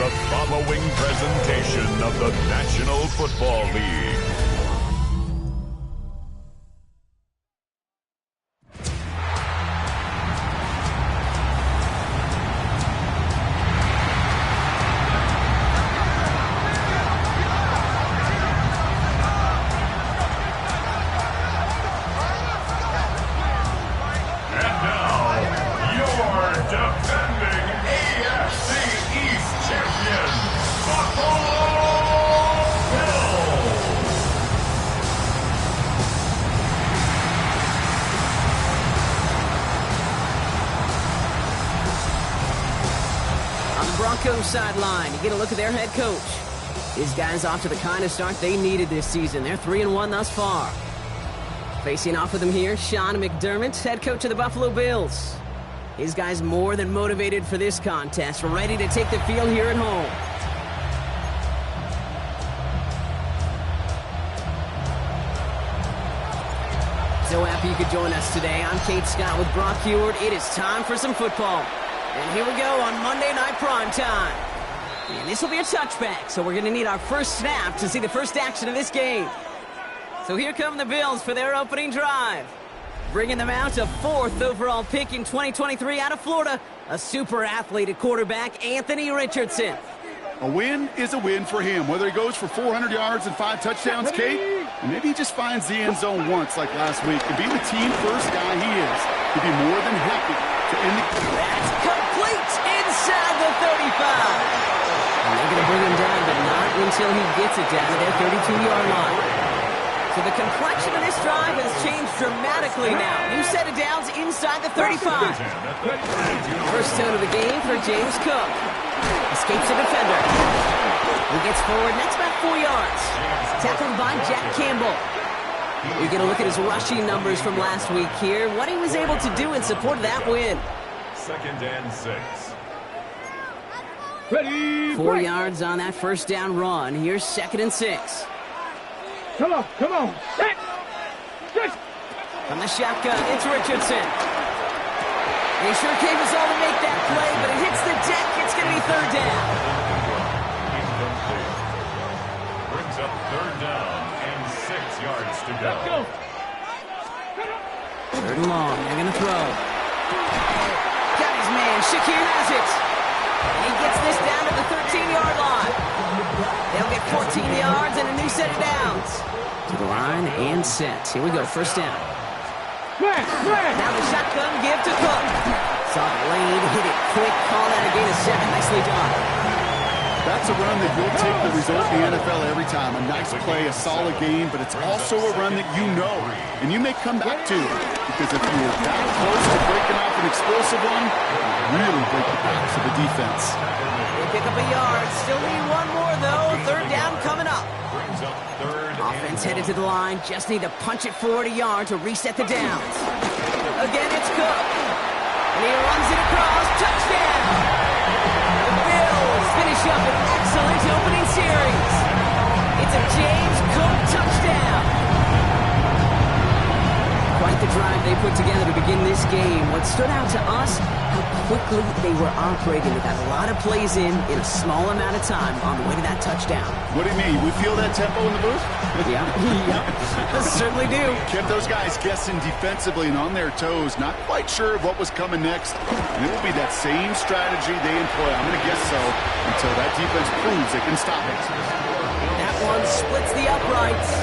the following presentation of the National Football League. Broncos sideline. You get a look at their head coach. These guys off to the kind of start they needed this season. They're 3-1 thus far. Facing off with them here, Sean McDermott, head coach of the Buffalo Bills. These guys more than motivated for this contest, ready to take the field here at home. So happy you could join us today. I'm Kate Scott with Brock Heward. It is time for some football. And here we go on Monday Night Prime Time. And this will be a touchback, so we're going to need our first snap to see the first action of this game. So here come the Bills for their opening drive. Bringing them out a 4th overall pick in 2023 out of Florida, a super athlete at quarterback, Anthony Richardson. A win is a win for him, whether he goes for 400 yards and 5 touchdowns, Kate, or maybe he just finds the end zone once like last week. To be the team-first guy he is, he'd be more than happy to end the... That's complete inside the 35. And they're going to bring him down, but not until he gets it down to their 32-yard line. So the complexion of this drive has changed dramatically now. New set of downs inside the 35. First tone of the game for James Cook. Escapes the defender. He gets forward, that's about 4 yards. Tackled by Jack Campbell. We get a look at his rushing numbers from last week here. What he was able to do in support of that win. 2nd and 6. Ready, 4 yards on that first down run. Here's 2nd and 6. Come on. Set. From the shotgun, it's Richardson. He sure gave us all to make that play, but it hits the deck. It's going to be 3rd down. Brings up 3rd down and 6 yards to go. Let's go. 3rd and long. They're going to throw. Got his man. Shakir has it. He gets this down to the 13-yard line. They'll get 14 yards and a new set of downs. To the line and set. Here we go. 1st down. Now the shotgun give to Cook. Saw the lane, hit it quick, call that a gain of 7. Nicely done. That's a run that you'll take the result in the NFL every time. A nice play, a solid game, but it's also a run that you know, and you may come back to. Because if you were that close to breaking off an explosive one, you really break the backs of the defense. They pick up a yard. Still need one more, though. 3rd down coming up. Offense headed to the line. Just need to punch it forward a yard to reset the downs. Again, it's Cook. And he runs it across. Touchdown! The Bills finish up an excellent opening series. It's a James Cook touchdown. Quite the drive they put together to begin this game. What stood out to us, how quickly they were operating. They got a lot of plays in a small amount of time on the way to that touchdown. What do you mean? We feel that tempo in the booth? Yeah, certainly do. Kept those guys guessing defensively and on their toes, not quite sure of what was coming next. And it will be that same strategy they employ. I'm going to guess so until that defense proves they can stop it. That one splits the uprights.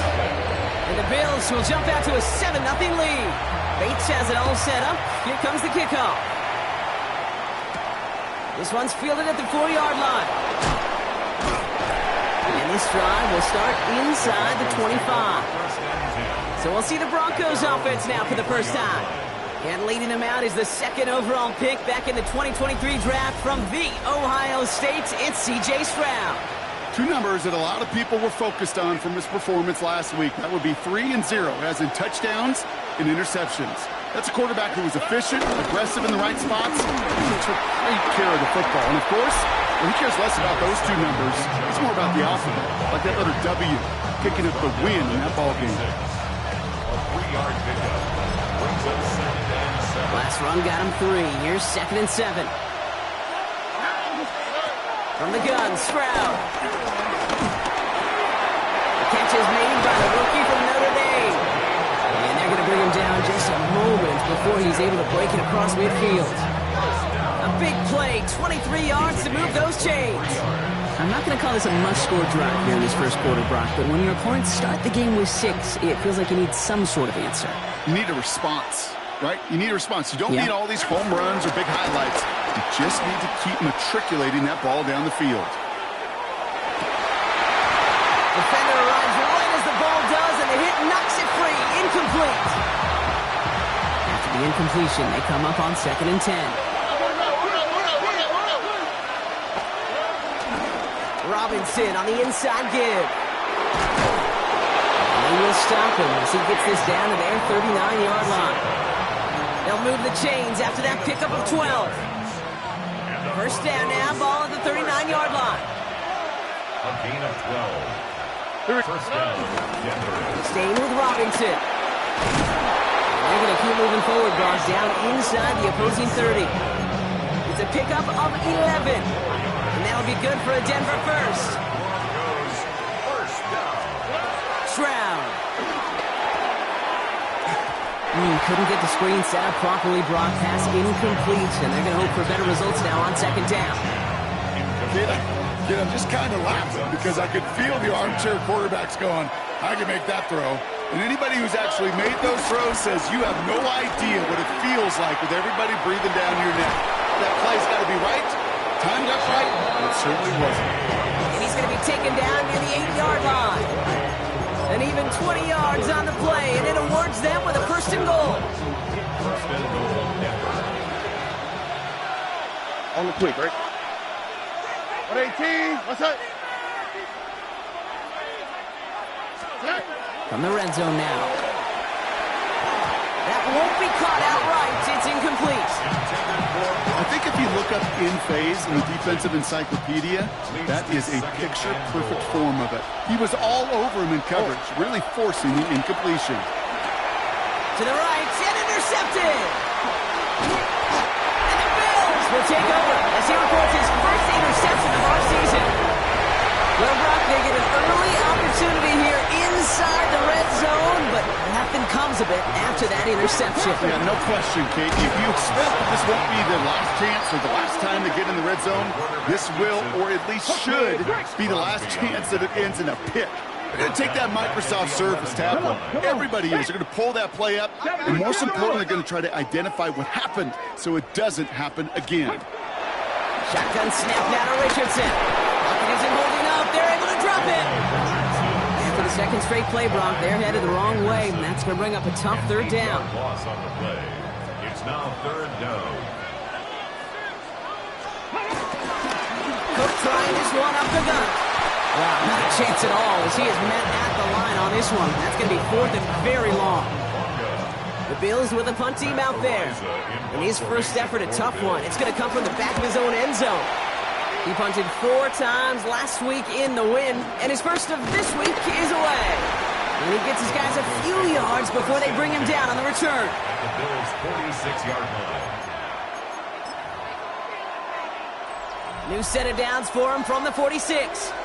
And the Bills will jump out to a 7-0 lead. Bates has it all set up. Here comes the kickoff. This one's fielded at the 4-yard line. And this drive will start inside the 25. So we'll see the Broncos offense now for the first time. And leading them out is the 2nd overall pick back in the 2023 draft from the Ohio State. It's C.J. Stroud. 2 numbers that a lot of people were focused on from his performance last week. That would be 3 and 0, as in touchdowns and interceptions. That's a quarterback who was efficient, aggressive in the right spots, and took great care of the football. And of course, he cares less about those 2 numbers. It's more about the outcome, like that letter W, picking up the win in that ball game. Last run got him 3. Here's 2nd and 7. From the gun, Stroud. The catch is made by the rookie from Notre Dame. And they're going to bring him down just a moment before he's able to break it across midfield. A big play, 23 yards to move those chains. I'm not going to call this a must-score drive here in this first quarter, Brock, but when your opponents start the game with 6, it feels like you need some sort of answer. You need a response, right? You need a response. You don't need all these home runs or big highlights. You just need to keep matriculating that ball down the field. Defender arrives right as the ball does, and the hit knocks it free. Incomplete. After the incompletion, they come up on 2nd and 10. Robinson on the inside give. And they will stop him as he gets this down to their 39-yard line. They'll move the chains after that pickup of 12. First down now, ball at the 39-yard line. A gain of 12. First down, Denver. Staying with Robinson. They're going to keep moving forward, Brock, down inside the opposing 30. It's a pickup of 11. And that'll be good for a Denver first. Broncos, first down. Stroud. Couldn't get the screen set up properly, Brock. Pass incomplete, and they're going to hope for better results now on 2nd down. Kid, I'm just kind of laughing because I could feel the armchair quarterbacks going, I can make that throw. And anybody who's actually made those throws says you have no idea what it feels like with everybody breathing down your neck. That play's got to be right, timed up right, and it certainly wasn't. And he's going to be taken down near the 8-yard line. And even 20 yards on the play, and it awards them with a first and goal. First and goal, Denver. On the quick, right? 118. What's up? From the red zone now. That won't be caught outright. It's incomplete. I think if you look up in phase in the defensive encyclopedia, that is a picture-perfect form of it. He was all over him in coverage, really forcing the incompletion. To the right, and intercepted. And the Bills will take over as he records his first interception of our season. Well, Brock, they get an early opportunity here inside the red zone, but nothing comes of it after that interception. Yeah, no question, Kate. If you expect that this won't be the last chance or the last time to get in the red zone, this will, or at least should, be the last chance that it ends in a pick. They're going to take that Microsoft Surface tablet. Everybody is. They're going to pull that play up, and most importantly, they're going to try to identify what happened so it doesn't happen again. Shotgun snap now to Richardson. Pocket isn't holding up. They're able to drop it. After the second straight play, Brock, they're headed the wrong way, and that's going to bring up a tough third down. Loss on the play. It's now third down. Cook trying this one up the gut. Wow, not a chance at all as he is met at the line on this one. That's going to be 4th and very long. The Bills with a punt team out there. And his first effort, a tough one. It's going to come from the back of his own end zone. He punted 4 times last week in the win, and his first of this week is away. And he gets his guys a few yards before they bring him down on the return. At the Bills' 46-yard line. New set of downs for him from the 46.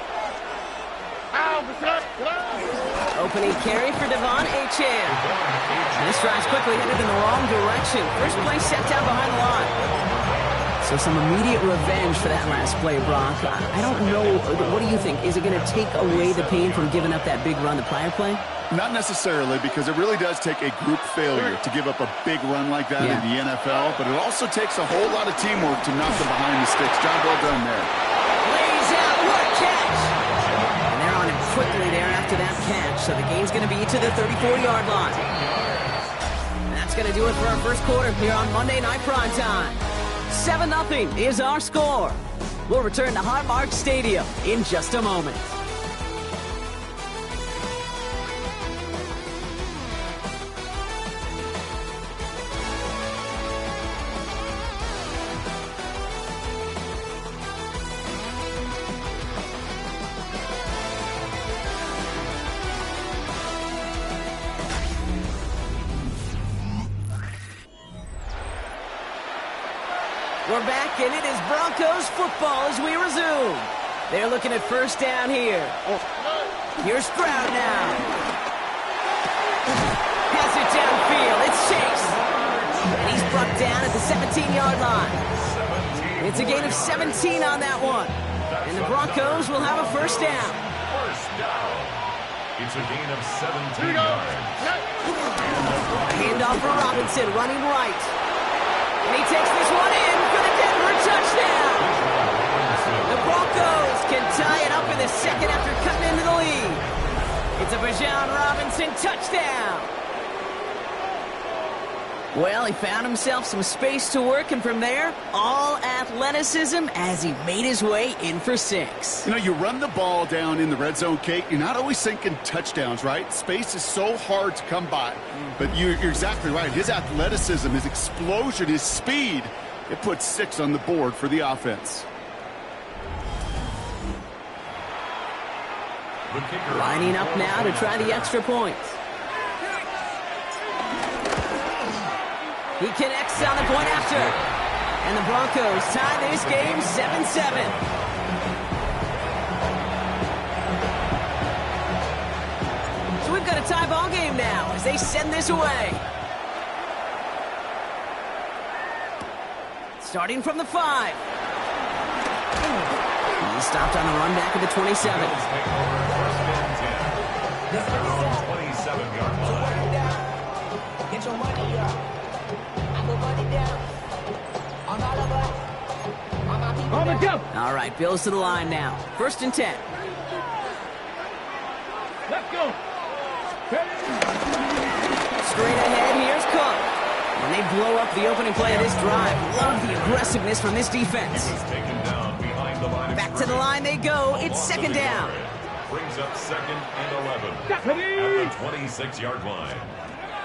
Opening carry for Devon Achane. This drive's quickly headed in the wrong direction. First play set down behind the line. So some immediate revenge for that last play, Brock. I don't know. What do you think? Is it going to take away the pain from giving up that big run the prior play? Not necessarily, because it really does take a group failure to give up a big run like that in the NFL, but it also takes a whole lot of teamwork to knock them behind the sticks. Job well done there. Lays out, what a catch! And they're on him quickly there after that catch, so the game's going to be to the 34-yard line. That's going to do it for our first quarter here on Monday Night Primetime. 7-0 is our score. We'll return to Highmark Stadium in just a moment. We're back, and it is Broncos football as we resume. They're looking at first down here. Here's Stroud now. Pass it downfield. It's Chase. And he's brought down at the 17-yard line. It's a gain of 17 on that one. And the Broncos will have a first down. First down. It's a gain of 17 yards. Handoff for Robinson, running right. And he takes this one in for the Denver touchdown. The Broncos can tie it up in the second after cutting into the lead. It's a Bijan Robinson touchdown. Well, he found himself some space to work, and from there, all athleticism as he made his way in for 6. You know, you run the ball down in the red zone, Kate, you're not always thinking touchdowns, right? Space is so hard to come by. But you're exactly right. His athleticism, his explosion, his speed, it puts 6 on the board for the offense. Lining up now to try the extra points. He connects on the point after. And the Broncos tie this game 7-7. So we've got a tie ball game now as they send this away. Starting from the 5. He stopped on a run back at the 27. Their own 27-yard line. Get your money up. All right, Bills to the line now. First and 10. Let's go. Straight ahead, here's Cook. And they blow up the opening play of this drive. Love the aggressiveness from this defense. He's taken down behind the line of Back to the line they go. It's second down. Brings up 2nd and 11 at the 26-yard line.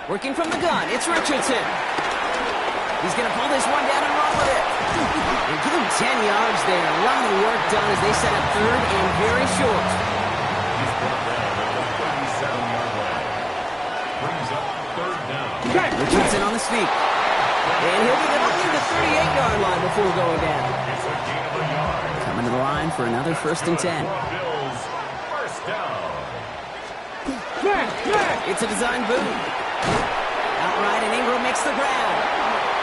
Working from the gun, it's Richardson. He's going to pull this one down and run with it. They give him 10 yards there. A lot of work done as they set up third and very short. He's brought down at the 37-yard line. Brings up 3rd down. Richardson on his feet. And he'll get it up to the 38-yard line before going down. It's a gain of a yard. Coming to the line for another first and 10. Bills, first down. It's a design boot. Outright, and Ingram makes the grab.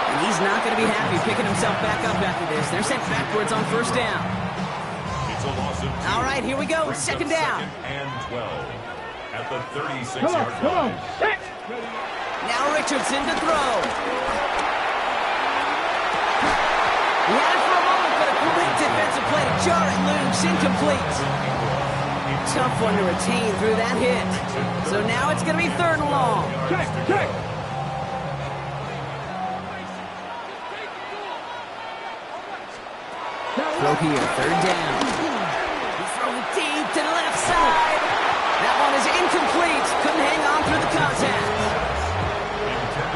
And he's not going to be happy picking himself back up after this. They're sent backwards on first down. It's a loss of 2. All right, here we go. Brings Second up down. 2nd and 12 at the 36-yard Come on. line. Set. Now Richardson to throw. He had it for a moment, but a great defensive play to jar it loose. Incomplete. Tough one to retain through that hit. So now it's going to be 3rd and long. Check. Throw here, 3rd down. He throws it deep to the left side. That one is incomplete. Couldn't hang on through the contact.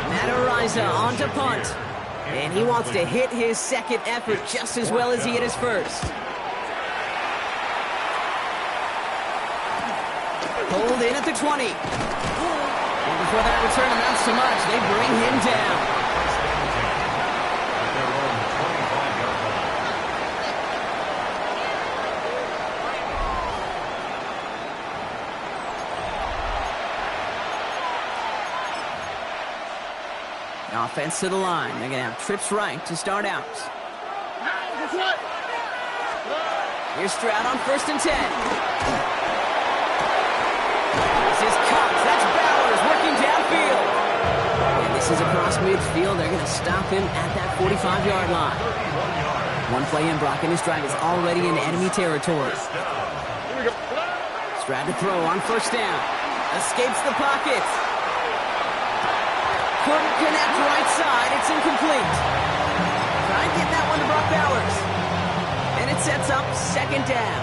Matt Ariza on to punt. And he wants to hit his second effort just as well as he hit his first. Hold in at the 20. And before that return amounts to much, they bring him down. At their own 25-yard line. Offense to the line. They're going to have trips right to start out. Here's Stroud on 1st and 10. This is Cox. That's Bowers working downfield. And this is across midfield. They're going to stop him at that 45-yard line. One play in, Brock, and his drive is already in enemy territory. Stroud to throw on 1st down. Escapes the pocket. Couldn't connect right side. It's incomplete. Try and get that one to Brock Bowers. And it sets up 2nd down.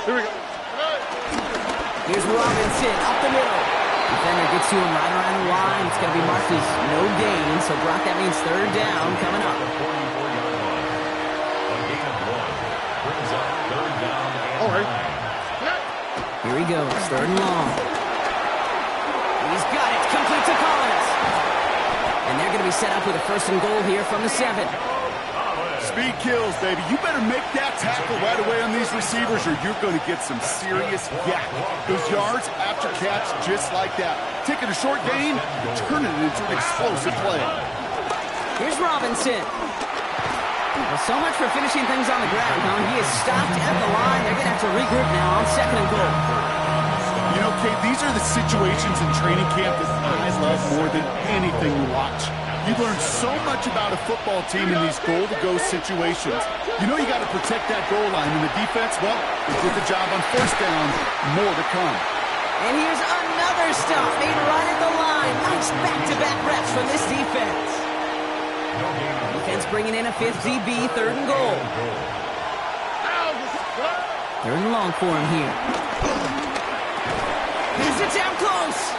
Here we go. Here's Robinson up the middle. Defender gets to him right around the line. It's going to be marked as no gain. So, Brock, that means 3rd down coming up. The 44-yard line. A gain of 1. Brings up 3rd down and All right. 9. Here he goes. 3rd and long. He's got it. Complete to Collins. And they're going to be set up with a 1st and goal here from the 7. Speed kills, baby. You better make that tackle right away on these receivers or you're going to get some serious yak. Those yards after catch just like that. Taking a short gain, turning it into an explosive play. Here's Robinson. Well, so much for finishing things on the ground, huh? He is stopped at the line. They're going to have to regroup now on 2nd and goal. You know, Kate, these are the situations in training camp that I love more than anything to watch. You learn so much about a football team in these goal-to-go situations. You know you got to protect that goal line, and the defense, well, they did the job on 1st down. More to come. And here's another stop made right at the line. Nice back-to-back reps from this defense. Defense bringing in a 5th DB, 3rd and goal. 3rd and long for him here. He's it down close.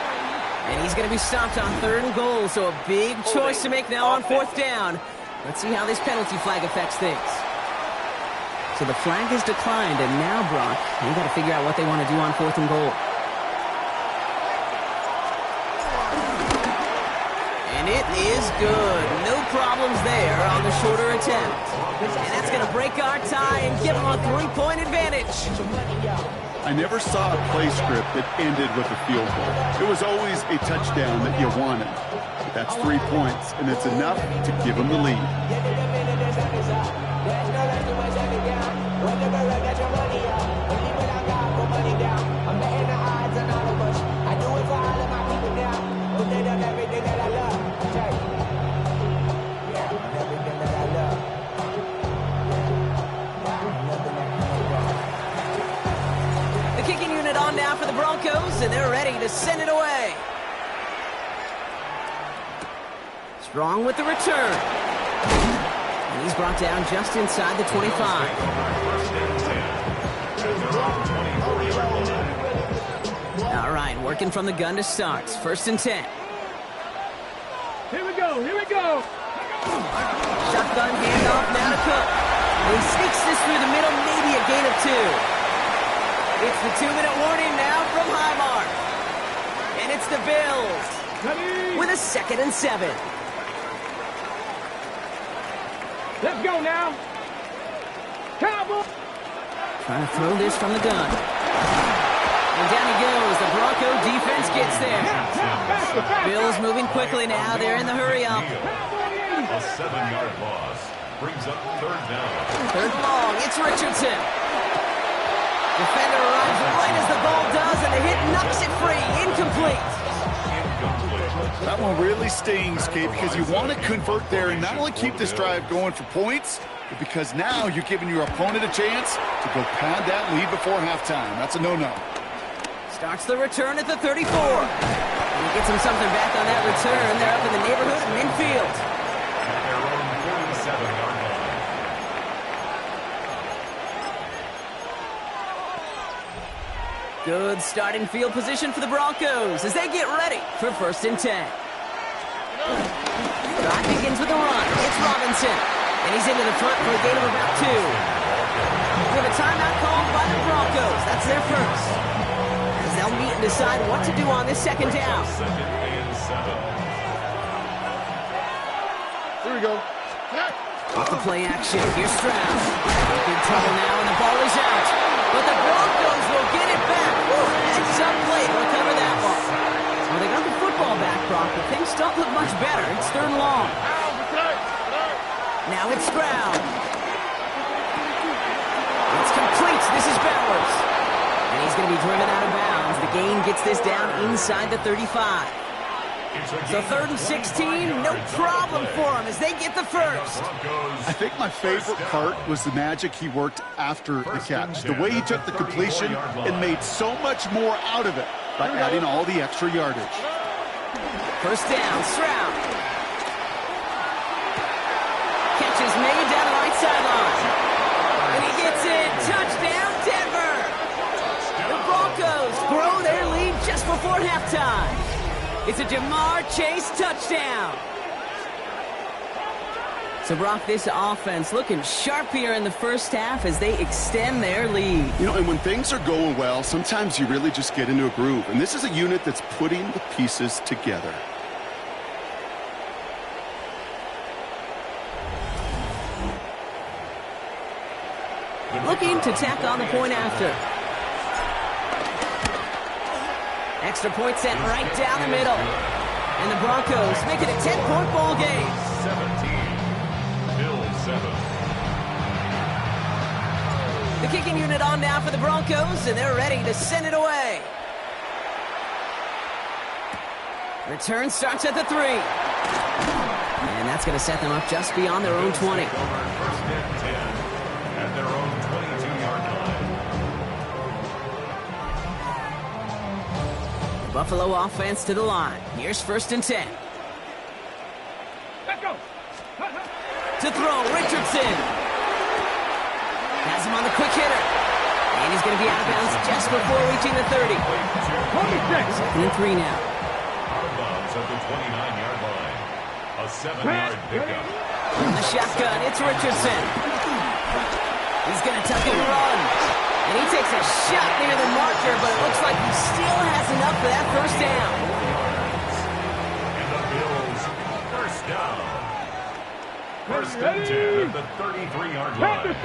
And he's going to be stopped on 3rd and goal, so a big choice to make now on 4th down. Let's see how this penalty flag affects things. So the flag is declined, and now, Brock, you got to figure out what they want to do on 4th and goal. And it is good. No problems there on the shorter attempt. And that's going to break our tie and give them a 3-point advantage. I never saw a play script that ended with a field goal. It was always a touchdown that you wanted. But that's 3 points, and it's enough to give them the lead. On now for the Broncos, and they're ready to send it away. Strong with the return. And he's brought down just inside the 25. All right, working from the gun to start. 1st and 10. Here we go. Here we go. Shotgun handoff now to Cook. He sneaks this through the middle, maybe a gain of 2. It's the 2-minute warning now from Highmark. And it's the Bills with a 2nd and 7. Let's go now. Cowboy. Trying to throw this from the gun. And down he goes. The Bronco defense gets there. Bills moving quickly now. They're in the hurry-up. A 7-yard loss brings up 3rd down. 3rd long. It's Richardson. Defender arrives right as the ball does, and the hit knocks it free. Incomplete. That one really stings, Kate, because you want to convert there and not only keep this drive going for points, but because now you're giving your opponent a chance to go pad that lead before halftime. That's a no-no. Starts the return at the 34. And he gets him something back on that return. They're up in the neighborhood of midfield. At their own 47-yard line. Good starting field position for the Broncos as they get ready for 1st and 10. Drive begins with a run. It's Robinson. And he's into the front for a gain of about 2. With a timeout called by the Broncos. That's their first. As they'll meet and decide what to do on this 2nd down. 2nd and 7. Here we go. Off the play action. Here's Stroud. Big trouble now, and the ball is out. But the Broncos will get it back. And some play to recover that one. Well, they got the football back, Brock, but things don't look much better. It's 3rd and long. Now it's Stroud. It's complete. This is Bowers. And he's going to be driven out of bounds. The gain gets this down inside the 35. So 3rd and 16, no problem for him as they get the first. I think my favorite part was the magic he worked after the catch. The way he took the completion and made so much more out of it by adding all the extra yardage. 1st down, Stroud. Catch is made down the right sideline. And he gets it. Touchdown, Denver. The Broncos grow their lead just before halftime. It's a Jamar Chase touchdown. So, Brock, this offense looking sharp here in the first half as they extend their lead. You know, and when things are going well, sometimes you really just get into a groove. And this is a unit that's putting the pieces together. looking to tack on the point after. Extra point sent right down the middle. And the Broncos make it a 10-point ball game. 17. Bills 7. The kicking unit on now for the Broncos, and they're ready to send it away. Return starts at the 3. And that's going to set them up just beyond their own 20. First and 10 at their own 22-yard line. The Buffalo offense to the line. Here's first and 10. Let's go. To throw, Richardson. Has him on the quick hitter. And he's going to be out of bounds just before reaching the 30. 26. Second and 3 now. Out of bounds at the 29-yard line. A 7-yard pickup. From the shotgun, it's Richardson. He's going to tuck and run. And he takes a shot near the marker, but it looks like he still has enough for that first down. And the Bills, first down. First and 10 at the 33-yard line.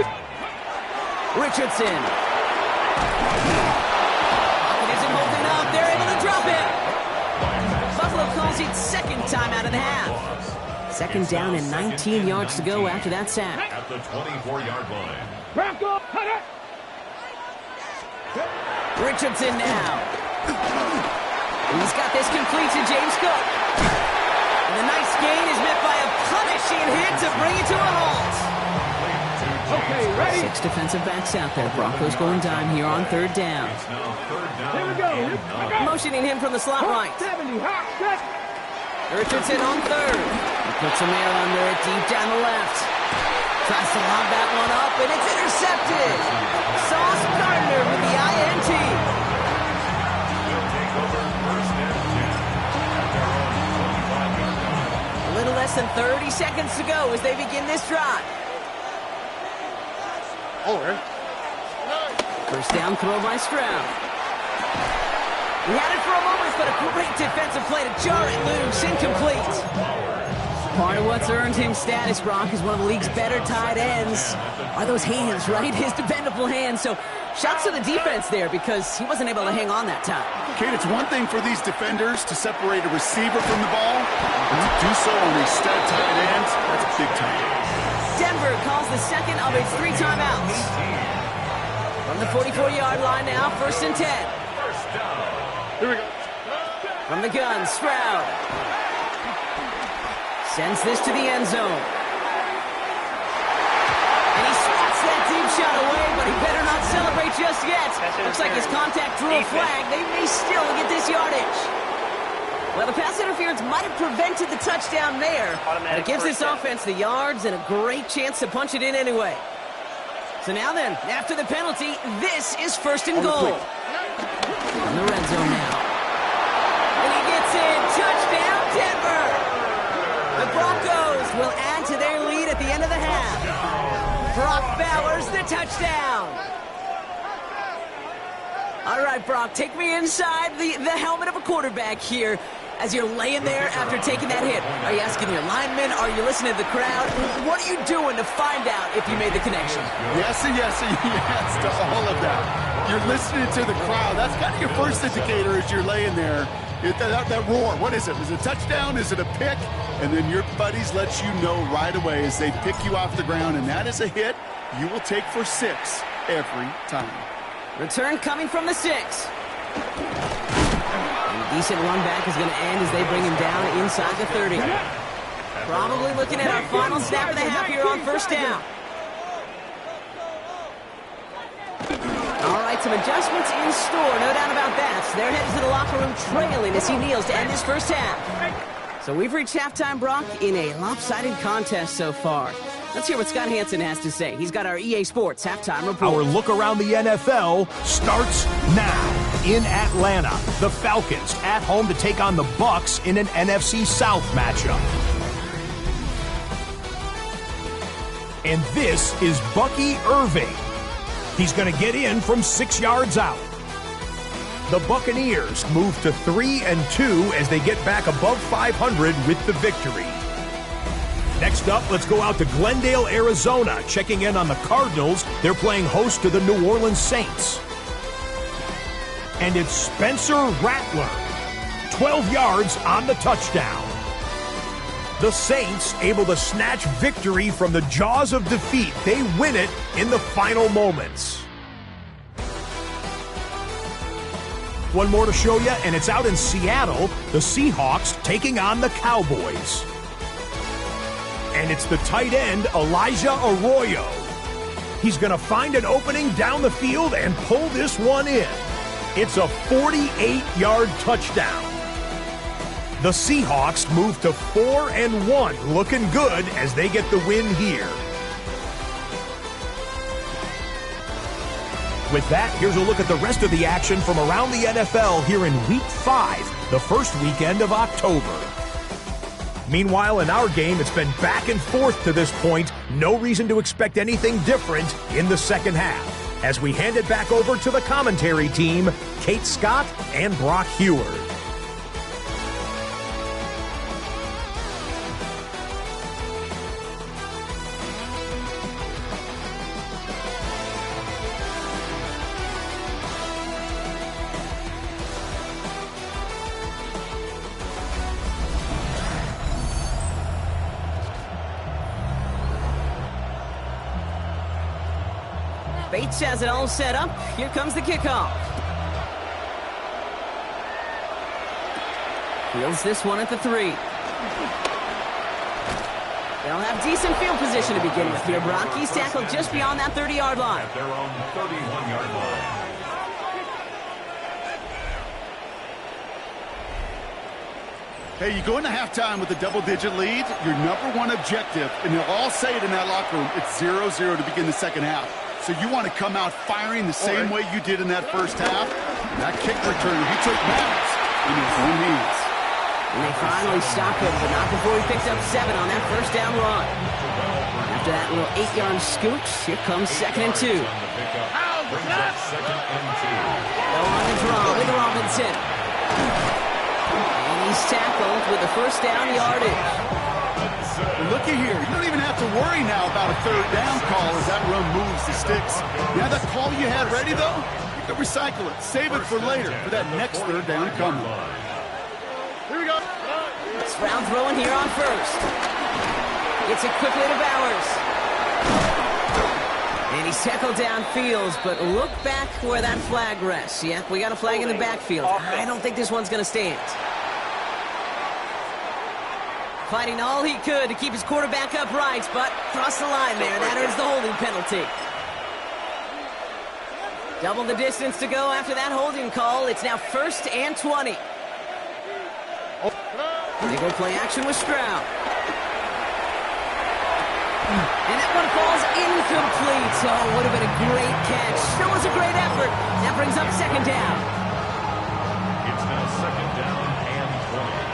Richardson. Pocket isn't holding up. They're able to drop him. Buffalo calls it second time out of the half. Second down and 19 yards to go after that sack. At the 24-yard line. Broncos, cut it. Richardson now. He's got this complete to James Cook. And the nice gain is met by a punishing hit to bring it to a halt. Okay, ready? 6 defensive backs out there. Broncos going dime here on third down. It's now third down. Here we go. and Here we 9. go. Motioning him from the slot right. 70, hot, set. Richardson on third. He puts some air under it deep down the left. Tries to lob that one up, and it's intercepted. Sauce Gardner with the INT. Will take over first and 10 at their own 25-yard line. A little less than 30 seconds to go as they begin this drive. First down throw by Stroud. He had it for a moment, but a great defensive play to jar it loose. Incomplete. Part of what's earned him status, Brock, is one of the league's better tight ends. Are those hands, right? His dependable hands. So shouts to the defense there because he wasn't able to hang on that time. Kate, it's one thing for these defenders to separate a receiver from the ball, but to do so on a stud tight end, that's big time. Denver calls the second of its 3 timeouts. From the 44-yard line now, first and 10. First down. Here we go. From the gun, Stroud. Sends this to the end zone. And he swats that deep shot away, but he better not celebrate just yet. Looks like his contact drew a flag. They may still get this yardage. Well, the pass interference might have prevented the touchdown there, but it gives this offense the yards and a great chance to punch it in anyway. So now then, after the penalty, this is first and goal. In the red zone now. And he gets in. Touchdown, Denver! The Broncos will add to their lead at the end of the half. Brock Bowers, the touchdown. All right, Brock, take me inside the helmet of a quarterback here as you're laying there after taking that hit. Are you asking your linemen? Are you listening to the crowd? What are you doing to find out if you made the connection? Yes and yes and yes to all of that. You're listening to the crowd. That's kind of your first indicator as you're laying there. That roar, what is it? Is it a touchdown? Is it a pick? And then your buddies let you know right away as they pick you off the ground, and that is a hit you will take for 6 every time. Return coming from the 6. And a decent run back is going to end as they bring him down inside the 30. Probably looking at our final snap of the half here on first down. All right, some adjustments in store, no doubt about that. So they're headed to the locker room trailing as he kneels to end this first half. So we've reached halftime, Brock, in a lopsided contest so far. Let's hear what Scott Hansen has to say. He's got our EA Sports halftime report. Our look around the NFL starts now. In Atlanta, the Falcons at home to take on the Bucs in an NFC South matchup. And this is Bucky Irving. He's going to get in from 6 yards out. The Buccaneers move to 3-2 as they get back above 500 with the victory. Next up, let's go out to Glendale, Arizona. Checking in on the Cardinals. They're playing host to the New Orleans Saints. And it's Spencer Rattler. 12 yards on the touchdown. The Saints able to snatch victory from the jaws of defeat. They win it in the final moments. One more to show you, and it's out in Seattle. The Seahawks taking on the Cowboys. And it's the tight end, Elijah Arroyo. He's going to find an opening down the field and pull this one in. It's a 48-yard touchdown. The Seahawks move to 4-1, looking good as they get the win here. With that, here's a look at the rest of the action from around the NFL here in Week 5, the first weekend of October. Meanwhile, in our game, it's been back and forth to this point. No reason to expect anything different in the second half. As we hand it back over to the commentary team, Kate Scott and Brock Heward. Bates has it all set up. Here comes the kickoff. Fields this one at the 3. They'll have decent field position to begin with here. Brock, he's tackled just beyond that 30-yard line. At their own 31-yard line. Hey, you go into halftime with a double-digit lead, your number one objective, and they'll all say it in that locker room, it's 0-0 to begin the second half. So you want to come out firing the same way you did in that first half. That kick return, he took matters in his own hands. And they finally stopped him, but not before he picked up 7 on that first down run. After that little 8-yard scooch, here comes 2nd and 2. Brings up 2nd and 2. Go on the draw with Robinson. And he's tackled with the first down yardage. Looky here, you don't even have to worry now about a third down call as that run moves the sticks. You have that call you had ready, though? You can recycle it. Save it for later for that next third down coming. Here we go. Stroud throwing here on first. Gets it quickly to Bowers. And he's tackled downfield, but look back where that flag rests. Yeah, we got a flag in the backfield. I don't think this one's going to stand. Fighting all he could to keep his quarterback upright, but crossed the line there. That earns the holding penalty. Double the distance to go after that holding call. It's now 1st and 20. They go play action with Stroud. And that one falls incomplete. Oh, would have been a great catch. Still was a great effort. That brings up 2nd down. It's now 2nd down and 20.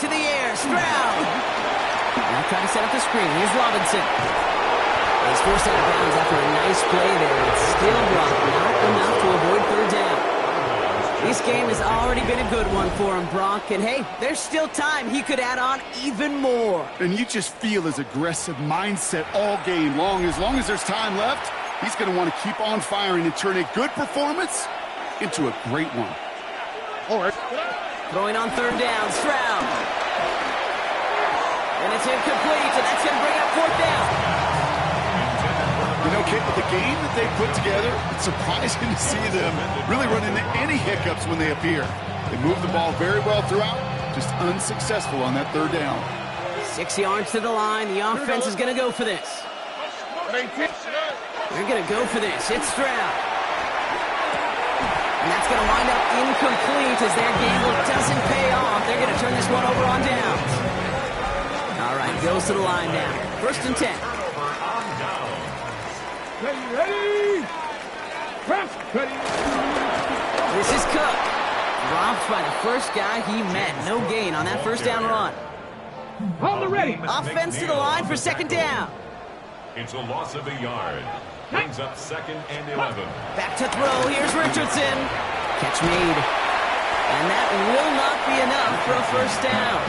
To the air, Stroud. Now trying to set up the screen. Here's Robinson. He's forced out of bounds after a nice play there. It's still Brock, not enough to avoid 3rd down. This game has already been a good one for him, Brock. And hey, there's still time. He could add on even more. And you just feel his aggressive mindset all game long. As long as there's time left, he's going to want to keep on firing and turn a good performance into a great one. All right. Throwing on 3rd down, Stroud. And it's incomplete, and that's going to bring up 4th down. You know, Kate, with the game that they put together, it's surprising to see them really run into any hiccups when they appear. They move the ball very well throughout, just unsuccessful on that 3rd down. 6 yards to the line. The offense is going to go for this. They're going to go for this. It's Stroud. And that's going to wind up incomplete as their gamble doesn't pay off. They're going to turn this one over on downs. All right, goes to the line now. 1st and 10. Ready? Ready? This is Cook. Dropped by the first guy he met. No gain on that first down run. On the ready. Offense to the line for 2nd down. It's a loss of a yard. Brings up 2nd and 11. Back to throw. Here's Richardson. Catch made. And that will not be enough for a first down.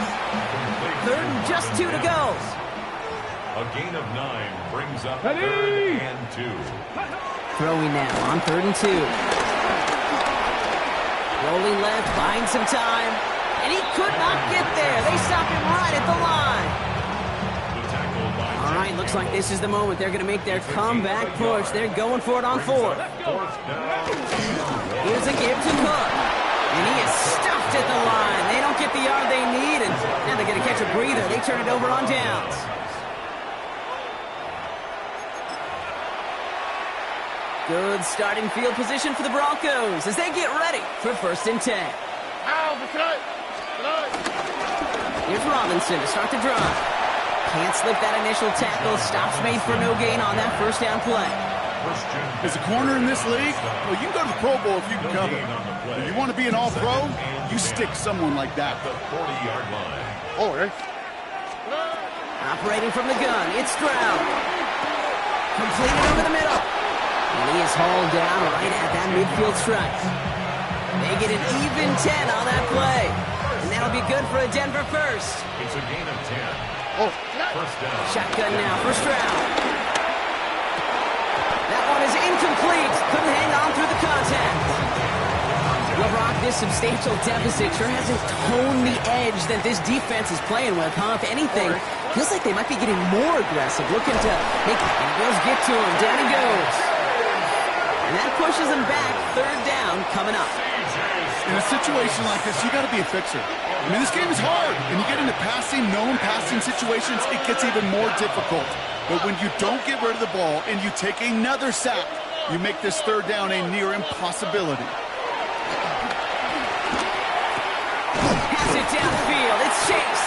Third and just 2 to go. A gain of 9 brings up Ready? 3rd and 2. Throwing now on 3rd and 2. Rolling left, buying some time. And he could not get there. They stop him right at the line. The tackle by All right, looks like this is the moment. They're going to make their comeback push. They're going for it on 4th. 4th down. Here's a give to Cook. And he is stuffed at the line. They don't get the yard they need, and now they're going to catch a breather. They turn it over on downs. Good starting field position for the Broncos as they get ready for 1st and 10. Here's Robinson to start the drive. Can't slip that initial tackle. Stops made for no gain on that first down play. As a corner in this league, well, you can go to the Pro Bowl if you can cover. If you want to be an all-pro, you stick someone like that. The 40-yard line. Oh, right. Operating from the gun, it's Stroud. Completed over the middle. And he is hauled down right at that midfield stripe. They get an even 10 on that play. And that'll be good for a Denver first. It's a gain of 10. Oh, First down. Shotgun now for Stroud. That one is incomplete. Couldn't hang on through the contact. Well, Brock, this substantial deficit sure hasn't toned the edge that this defense is playing with, huh? If anything, feels like they might be getting more aggressive, looking to make Bills get to him. Down he goes. And that pushes him back. 3rd down coming up. In a situation like this, you got to be a fixer. I mean, this game is hard. And you get into known passing situations, it gets even more difficult. But when you don't get rid of the ball and you take another sack, you make this 3rd down a near impossibility. Pass it downfield. It's Chase.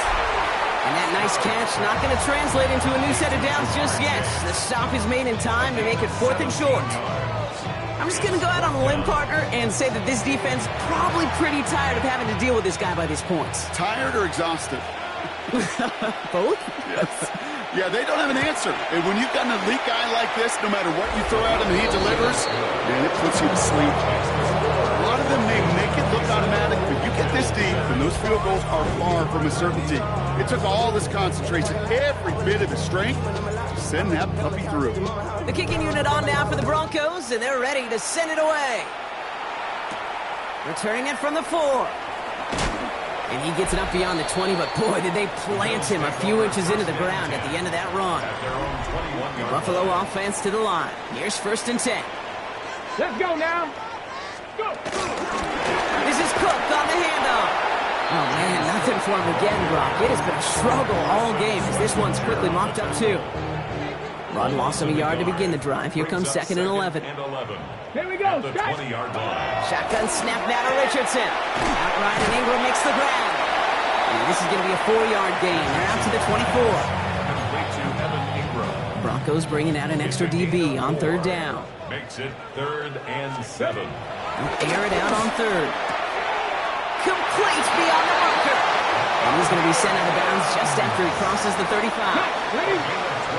And that nice catch not going to translate into a new set of downs just yet. The stop is made in time to make it 4th and short. I'm just going to go out on a limb, partner, and say that this defense probably pretty tired of having to deal with this guy by these points. Tired or exhausted? Both? Yes. Yeah, they don't have an answer. And when you've got an elite guy like this, no matter what you throw at him, he delivers, man, it puts you to sleep. A lot of them may make it look automatic, but you get this deep, and those field goals are far from a certainty. It took all this concentration, every bit of his strength, to send that puppy through. The kicking unit on now for the Broncos, and they're ready to send it away. Returning it from the 4. And he gets it up beyond the 20, but boy, did they plant him a few inches into the ground at the end of that run. At their own 21-yard Buffalo offense to the line. Here's 1st and 10. Let's go now. Go. This is Cook on the handoff. Oh, man, nothing for him again, Brock. It has been a struggle all game as this one's quickly mopped up, too. Run lost him a yard to begin the drive. Here comes 2nd and 11. Here we go. At the 20-yard line. Shotgun snap now to Richardson. Outright and Ingram makes the grab. And this is going to be a 4-yard gain. They're out to the 24. Complete to Evan Ingram. Broncos bringing out an extra DB on 3rd down. Makes it 3rd and 7. Air it out on 3rd. Complete beyond the marker. And he's going to be sent out of bounds just after he crosses the 35. Ready?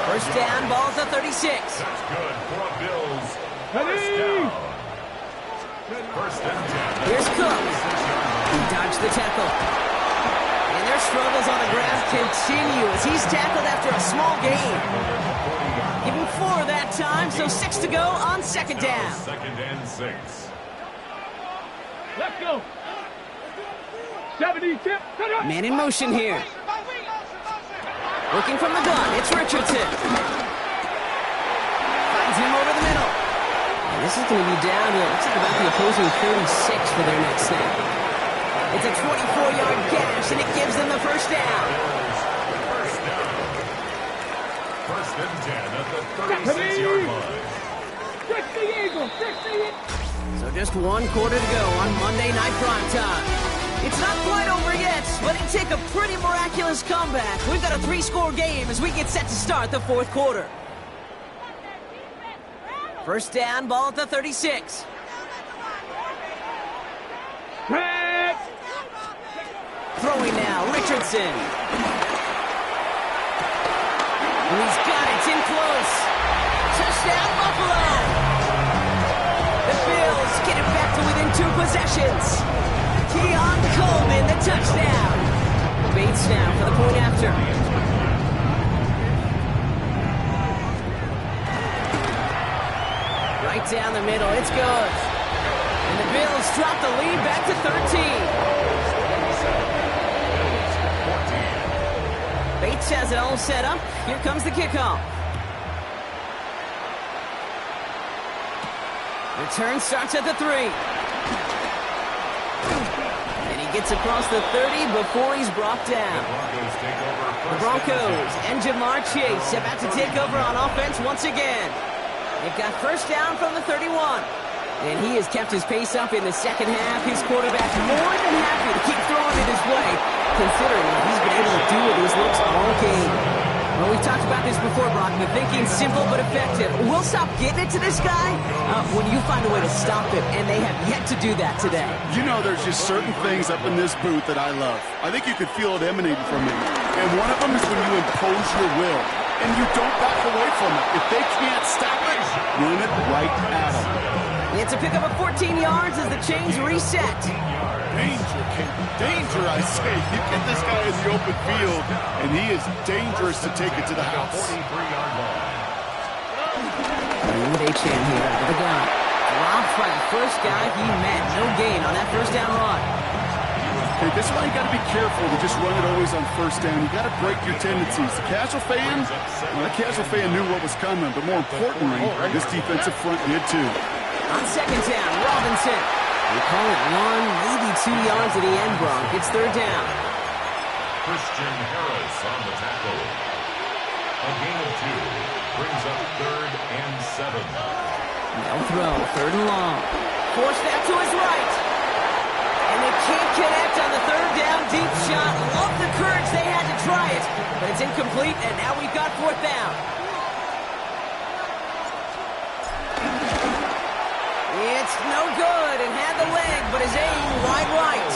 First down, ball at the 36. That's good for a Bills. Ready? First down. First and 10. Here's Cook. He dodged the tackle. And their struggles on the ground continue as he's tackled after a small gain. Give him 4 that time, so 6 to go on 2nd down. 2nd and 6. Let's go. 70 tip. Man in motion here. Looking from the gun, it's Richardson. Finds him over the middle. And this is going to be down to, looks like about the opposing 36 for their next snap. It's a 24-yard gash, and it gives them the first down. First down. First and 10 at the 36-yard line. Fix the Eagles. Fix the Eagles. So just 1 quarter to go on Monday Night Primetime. It's not quite over yet, but it'd take a pretty miraculous comeback. We've got a 3-score game as we get set to start the 4th quarter. First down, ball at the 36. Throwing now, Richardson. And he's got it, it's in close. Touchdown, Buffalo! The Bills get it back to within 2 possessions. Keon Coleman, the touchdown. Bates now for the point after. Right down the middle, it's good. And the Bills drop the lead back to 13. Bates has it all set up. Here comes the kickoff. Return starts at the 3. And he gets across the 30 before he's brought down. The Broncos and Jamar Chase about to take over on offense once again. They've got first down from the 31. And he has kept his pace up in the second half. His quarterback more than happy to keep throwing it his way, considering what he's been able to do with his looks all game. Well, we've talked about this before, Brock. The thinking simple but effective. We'll stop getting it to this guy when you find a way to stop him, and they have yet to do that today. You know, there's just certain things up in this booth that I love. I think you could feel it emanating from him. And one of them is when you impose your will, and you don't back away from it. If they can't stop it, run it right at them. It's a pickup of 14 yards as the chains reset. Danger, Kate. Danger, I say. You get this guy in the open field, and he is dangerous to take it to the house. 43-yard line. With Achane here out of the gun. Dropped by the first guy he met. No gain on that first down run. Okay, this is why you got to be careful to just run it always on first down. You got to break your tendencies. The casual fan, well, the casual fan knew what was coming, but more importantly, this defensive front did too. On second down, Robinson. They call it 1, maybe 2 yards at the end, Bronk. It's third down. Christian Harris on the tackle. A gain of 2 brings up 3rd and 7. No throw, 3rd and long. Forced out to his right. And they can't connect on the 3rd down deep shot. Love the courage they had to try it, but it's incomplete, and now we've got 4th down. It's no good, and had the leg, but his aim wide right.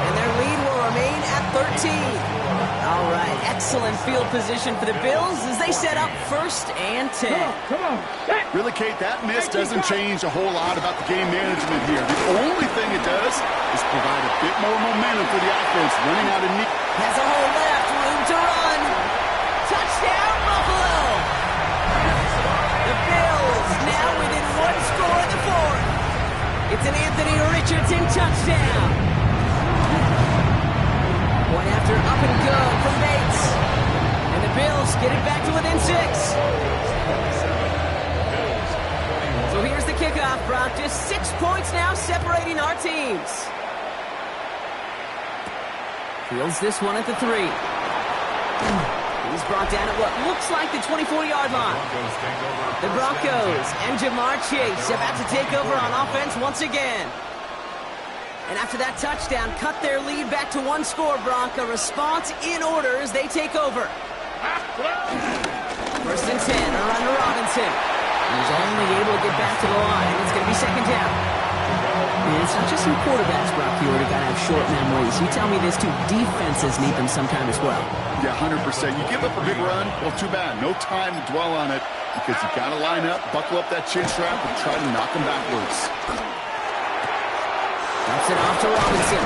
And their lead will remain at 13. All right, excellent field position for the Bills as they set up 1st and 10. Come on. Really, Kate, that miss doesn't change a whole lot about the game management here. The only thing it does is provide a bit more momentum for the offense running out of need. Has a hole left, room to run. Touchdown, Buffalo. The Bills now within 1 score in the 4th. It's an Anthony Richardson touchdown. One after up and good from Bates. And the Bills get it back to within 6. So here's the kickoff, Brock. Just 6 points now separating our teams. Fields this one at the 3. He's brought down at what looks like the 24-yard line. The Broncos and Jamar Chase about to take over on offense once again. And after that touchdown, cut their lead back to 1 score, Brock. A response in order as they take over. 1st and 10, around to Robinson. He's only able to get back to the line. It's going to be 2nd down. And it's not just some quarterbacks, Brock, you already got to have short memories. You tell me this too, defenses need them sometime as well. Yeah, 100%. You give up a big run, well, too bad. No time to dwell on it because you got to line up, buckle up that chin strap, and try to knock them backwards. Dumps it off to Robinson.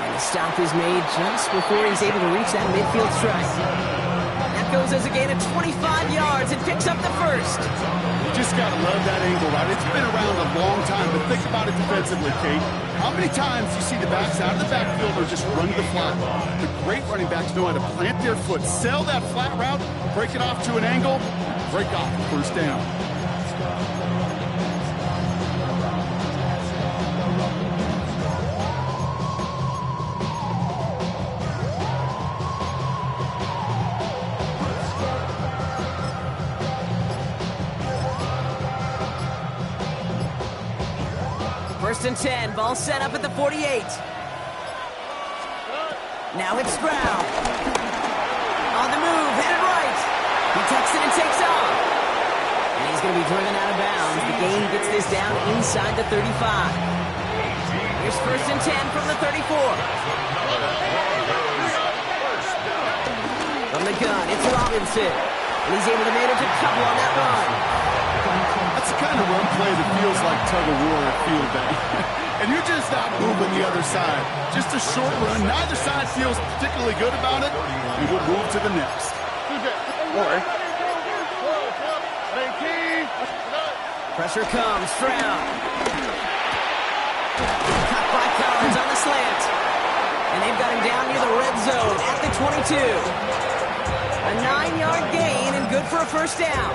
And the stop is made just before he's able to reach that midfield strike. That goes as a gain of 25 yards and picks up the 1st. You just got to love that angle, right? It's been around a long time, but think about it defensively, Kate. How many times do you see the backs out of the backfield or just run to the flat? The great running backs know how to plant their foot, sell that flat route, break it off to an angle, break off the 1st down. First and 10, ball set up at the 48. Now it's Stroud. On the move, headed right. He tucks it and takes off. And he's going to be driven out of bounds. The gain gets this down inside the 35. Here's first and 10 from the 34. From the gun, it's Robinson. And he's able to manage a couple on that run. That's the kind of run play that feels like tug-of-war at field day. And you're just not moving the other side. Just a short run. Neither side feels particularly good about it. And we'll move to the next. Pressure comes. Stroud. Cut by Collins on the slant. And they've got him down near the red zone at the 22. A 9-yard gain and good for a first down.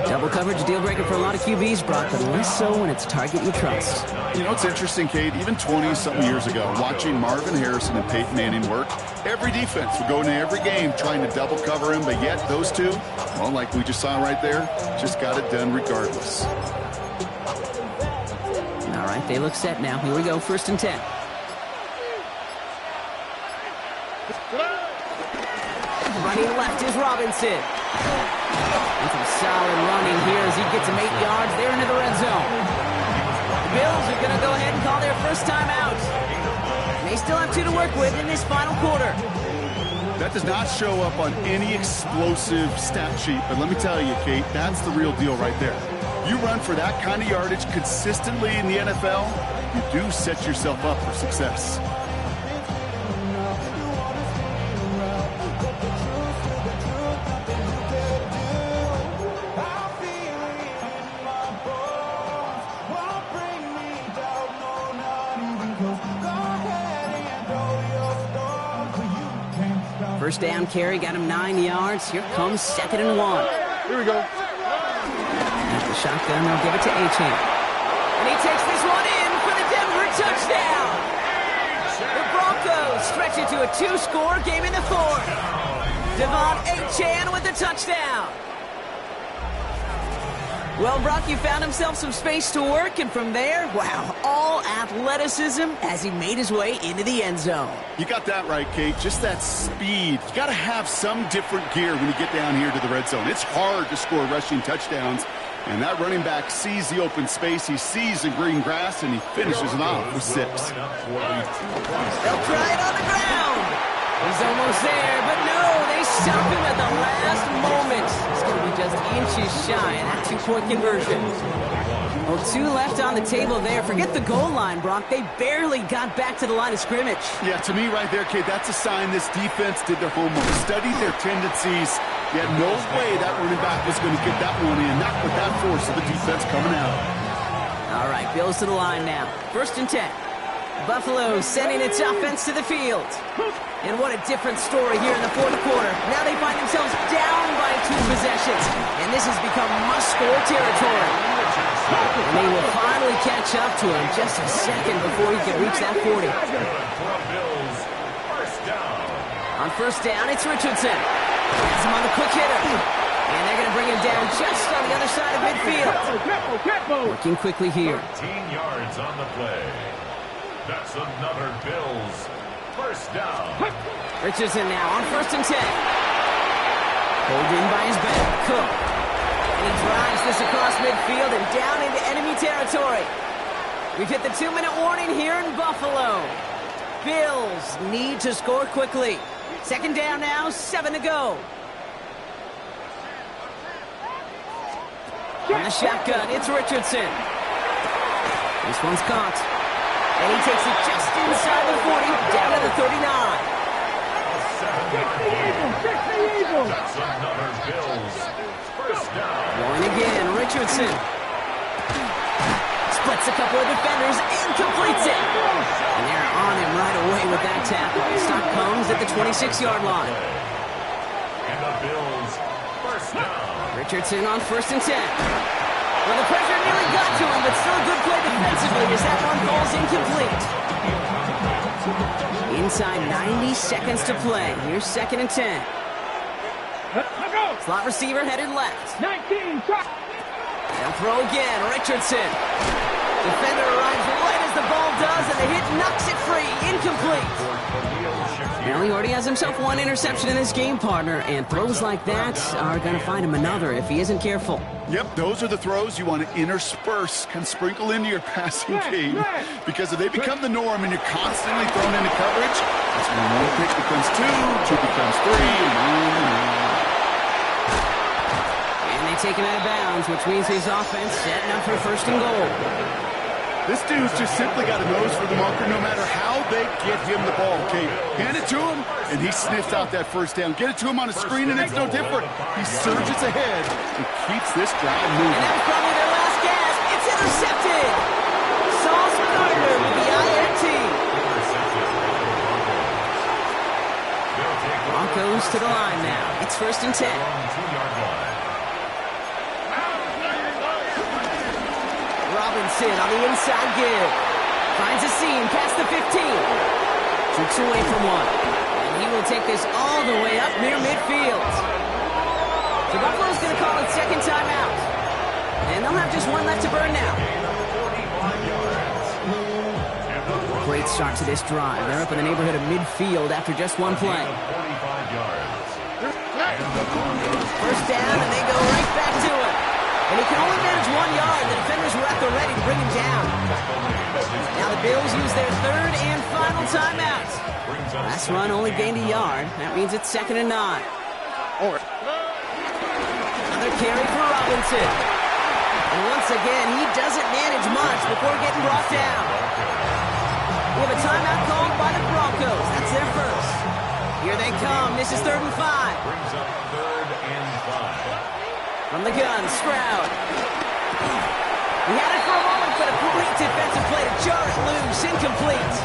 Double coverage, deal breaker for a lot of QBs, Brock, but less so when it's a target you trust. You know, it's interesting, Kate, even 20-something years ago, watching Marvin Harrison and Peyton Manning work, every defense would go into every game trying to double cover him, but yet those two, well, like we just saw right there, just got it done regardless. All right, they look set now. Here we go, 1st and 10. Running left is Robinson. And some solid running here as he gets him 8 yards there into the red zone. The Bills are going to go ahead and call their first time out. They still have 2 to work with in this final quarter. That does not show up on any explosive stat sheet, but let me tell you, Kate, that's the real deal right there. You run for that kind of yardage consistently in the NFL, you do set yourself up for success. First down carry, got him 9 yards. Here comes 2nd and 1. Here we go. At the shotgun, they'll give it to Achane. And he takes this one in for the Denver touchdown. The Broncos stretch it to a 2-score game in the 4th. Devon Achane with the touchdown. Well, Brock, you found himself some space to work, and from there, wow, all athleticism as he made his way into the end zone. You got that right, Kate. Just that speed. You got to have some different gear when you get down here to the red zone. It's hard to score rushing touchdowns, and that running back sees the open space, he sees the green grass, and he finishes it off with 6. They'll try it on the ground. He's almost there, but no, they stop him at the last moment. It's going to be just inches shy of that 2-point conversion. Well, 2 left on the table there. Forget the goal line, Brock. They barely got back to the line of scrimmage. Yeah, to me right there, Kate, that's a sign this defense did their homework, studied their tendencies. You had no way that running back was going to get that one in, not with that force of the defense coming out. All right, Bills to the line now. 1st and 10. Buffalo sending its offense to the field. And what a different story here in the 4th quarter. Now they find themselves down by 2 possessions. And this has become must-score territory. And they will finally catch up to him just a second before he can reach that 40. On 1st down, it's Richardson. Has him on the quick hitter. And they're going to bring him down just on the other side of midfield. Working quickly here. 13 yards on the play. That's another Bills first down. Richardson now on 1st and 10. Pulled in by his back, Cook. And he drives this across midfield and down into enemy territory. We've hit the 2-minute warning here in Buffalo. Bills need to score quickly. 2nd down now, 7 to go. On the shotgun, it's Richardson. This one's caught. And he takes it just inside the 40, down to the 39. That's another Bills first down. Going again, Richardson. Splits a couple of defenders and completes it. And they're on him right away with that tackle. The stop comes at the 26-yard line. And the Bills first down. Richardson on 1st and 10. Well, the pressure nearly got to him, but still a good play defensively as that one falls incomplete. Inside 90 seconds to play. Here's 2nd and 10. Slot receiver headed left. 19, try. They'll throw again, Richardson. Defender arrives right as the ball does, and the hit knocks it free. Incomplete. Well, he already has himself 1 interception in this game, partner, and throws like that are going to find him another if he isn't careful. Yep, those are the throws you want to intersperse, can sprinkle into your passing game. Because if they become the norm and you're constantly thrown into coverage, that's when 1 pick becomes 2, 2 becomes 3, and on. And they take him out of bounds, which means his offense setting up for first and goal. This dude's just simply got a nose for the marker no matter how they get him the ball, Kate. Hand it to him, and he sniffs out that first down. Get it to him on a screen, and it's no different. He surges ahead and keeps this drive moving. And that was probably their last gasp. It's intercepted. Sauce Gardner with the INT. Broncos to the line now. It's first and 10. Robinson on the inside give. Finds a seam past the 15. Shoots away from one. And he will take this all the way up near midfield. So Buffalo's going to call it second timeout. And they'll have just one left to burn now. Great start to this drive. They're up in the neighborhood of midfield after just one play. First down, and they go right back to it. And he can only manage 1 yard. The defenders were at the ready to bring him down. Now the Bills use their third and final timeout. Last run only gained a yard. That means it's 2nd and 9. Another carry for Robinson. And once again, he doesn't manage much before getting brought down. We have a timeout called by the Broncos. That's their first. Here they come. This is 3rd and 5. Brings up 3rd and 5. From the gun, Stroud. He had it for a moment, but a great defensive play to jar it loose. Incomplete.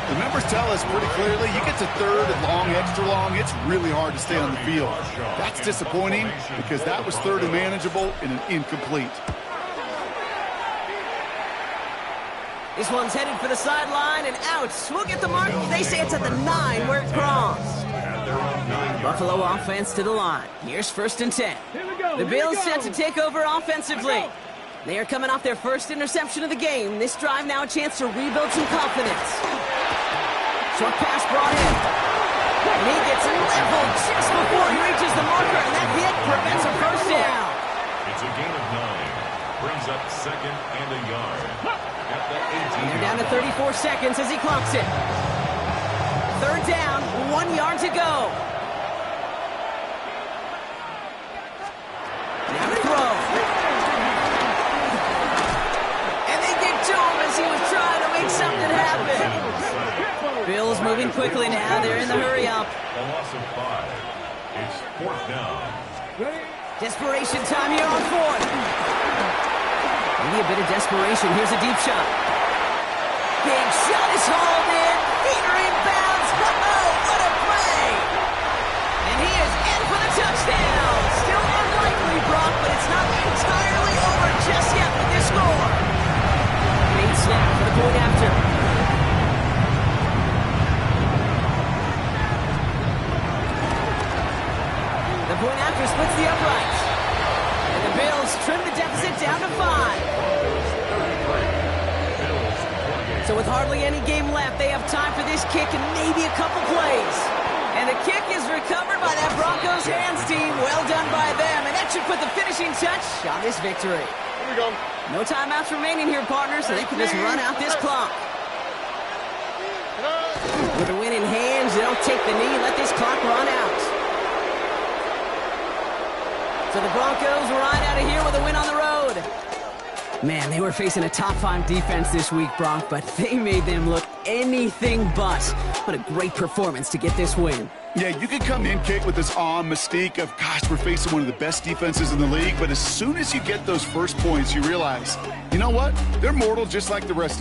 The numbers tell us pretty clearly, you get to 3rd and long, extra long, it's really hard to stay on the field. That's disappointing because that was 3rd and manageable and an incomplete. This one's headed for the sideline and out. We'll get the mark. They say it's at the 9 where it crossed. Buffalo offense to the line. Here's 1st and 10. The Bills set to take over offensively. They are coming off their first interception of the game. This drive now a chance to rebuild some confidence. Short pass brought in. And he gets leveled just before he reaches the marker, and that hit prevents a first down. It's a gain of 9. Brings up 2nd and a yard. At the 18. They're down to 34 seconds as he clocks it. 3rd down, 1 yard to go. Now to throw. And they get to him as he was trying to make something happen. Bills moving quickly now. They're in the hurry up. A loss of 5. It's 4th down. Desperation time here on 4th. Maybe a bit of desperation. Here's a deep shot. Big shot is hauled in. Peter inbounds. Oh, what a play! And he is in for the touchdown. Still unlikely, Brock, but it's not entirely over just yet with this score. Great snap for the point after. The point after splits the uprights. And the Bills trim the deficit down to 5. So with hardly any game left, they have time for this kick and maybe a couple plays. And the kick is recovered by that Broncos hands team. Well done by them. And that should put the finishing touch on this victory. Here we go. No timeouts remaining here, partners, so they can just run out this clock. With the win in hands, they don't take the knee, let this clock run out. So the Broncos ride out of here with a win on the road. Man, they were facing a top 5 defense this week, Bronc, but they made them look anything but. What a great performance to get this win. Yeah, you can come in, Kate, with this awe and mystique of, gosh, we're facing one of the best defenses in the league, but as soon as you get those first points, you realize, you know what? They're mortal just like the rest of